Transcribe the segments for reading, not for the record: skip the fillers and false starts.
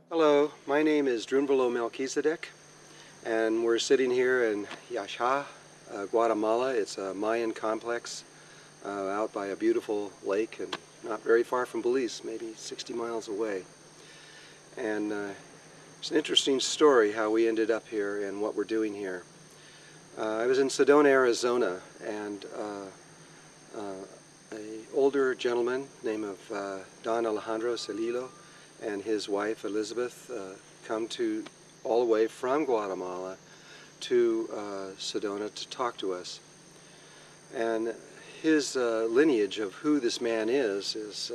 Hello, my name is Drunvalo Melchizedek, and we're sitting here in Guatemala. It's a Mayan complex out by a beautiful lake and not very far from Belize, maybe 60 miles away. And it's an interesting story how we ended up here and what we're doing here. I was in Sedona, Arizona, and an older gentleman named Don Alejandro and his wife Elizabeth come all the way from Guatemala to Sedona to talk to us. And his lineage of who this man is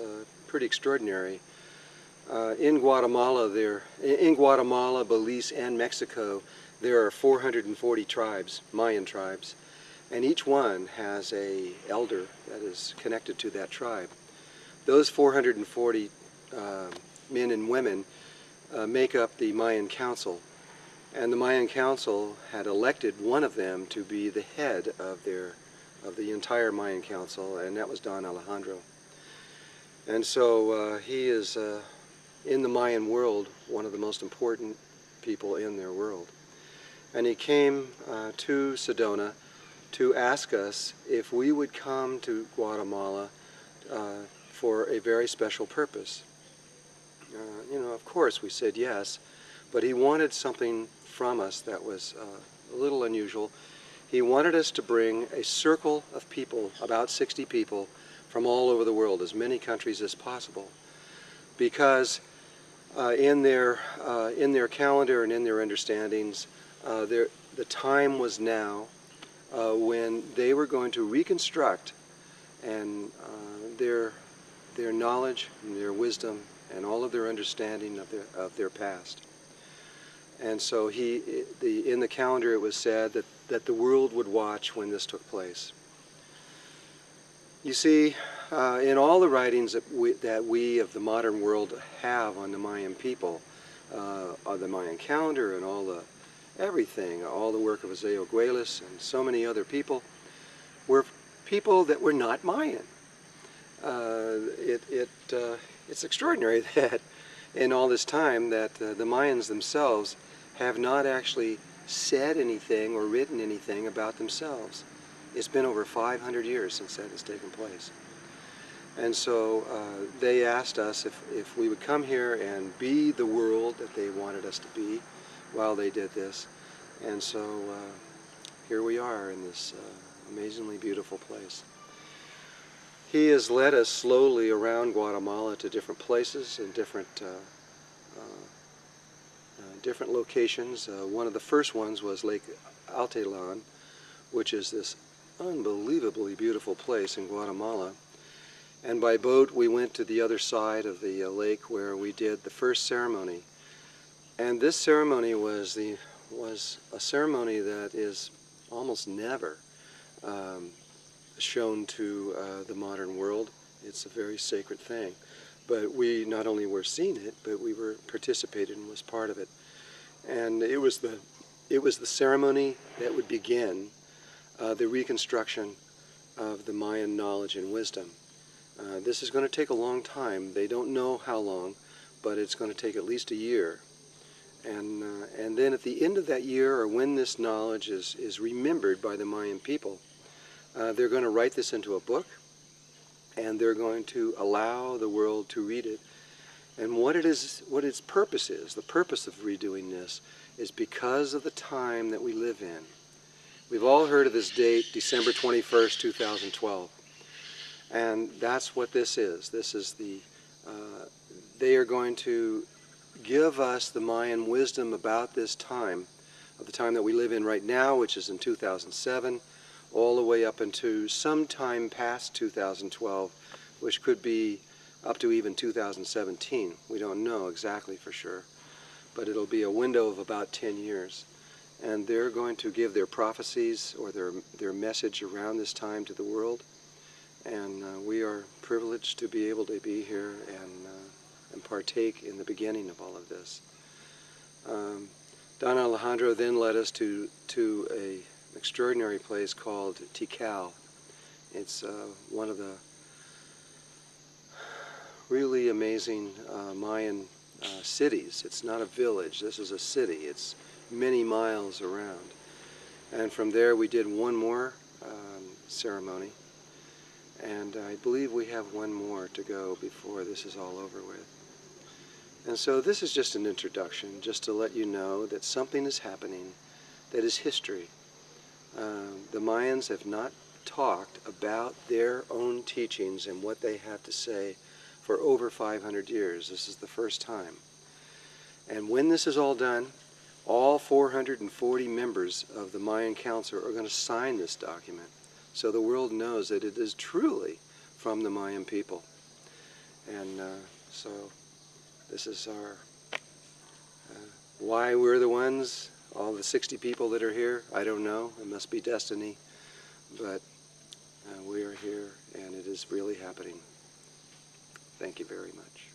pretty extraordinary. In Guatemala, Belize, and Mexico, there are 440 tribes, Mayan tribes, and each one has an elder that is connected to that tribe. Those 440 men and women make up the Mayan Council, and the Mayan Council had elected one of them to be the head of the entire Mayan Council, and that was Don Alejandro. And so he is in the Mayan world one of the most important people in their world. And he came to Sedona to ask us if we would come to Guatemala for a very special purpose. Of course we said yes, but he wanted something from us that was a little unusual. He wanted us to bring a circle of people, about 60 people, from all over the world, as many countries as possible, because in their calendar and in their understandings, the time was now when they were going to reconstruct and their knowledge and their wisdom and all of their understanding of their past. And so in the calendar it was said that the world would watch when this took place. You see, in all the writings that we of the modern world have on the Mayan people, on the Mayan calendar and all the work of Azeo Guelis and so many other people, were people that were not Mayan. It's extraordinary that in all this time that the Mayans themselves have not actually said anything or written anything about themselves. It's been over 500 years since that has taken place. And so they asked us if we would come here and be the world that they wanted us to be while they did this. And so here we are in this amazingly beautiful place. He has led us slowly around Guatemala to different places and different locations. One of the first ones was Lake Altelan, which is this unbelievably beautiful place in Guatemala. And by boat we went to the other side of the lake where we did the first ceremony. And this ceremony was a ceremony that is almost never shown to the modern world. It's a very sacred thing. But we not only were seeing it, but we were participated and was part of it. And it was the ceremony that would begin the reconstruction of the Mayan knowledge and wisdom. This is going to take a long time. They don't know how long, but it's going to take at least a year. And then at the end of that year, or when this knowledge is remembered by the Mayan people, they're going to write this into a book, and they're going to allow the world to read it. And what its purpose is, the purpose of redoing this, is because of the time that we live in. We've all heard of this date, December 21st, 2012. And that's what this is. This is they are going to give us the Mayan wisdom about this time, of the time that we live in right now, which is in 2007, all the way up into sometime past 2012, which could be up to even 2017. We don't know exactly for sure, but it'll be a window of about 10 years. And they're going to give their prophecies or their message around this time to the world. And we are privileged to be able to be here and partake in the beginning of all of this. Don Alejandro then led us to an extraordinary place called Tikal. It's one of the really amazing Mayan cities. It's not a village, this is a city. It's many miles around. And from there we did one more ceremony. And I believe we have one more to go before this is all over with. And so this is just an introduction, just to let you know that something is happening that is history. The Mayans have not talked about their own teachings and what they have to say for over 500 years. This is the first time. And when this is all done, all 440 members of the Mayan Council are going to sign this document, so the world knows that it is truly from the Mayan people. And so this is our, why we're the ones, all the 60 people that are here, I don't know, it must be destiny, but we are here and it is really happening. Thank you very much.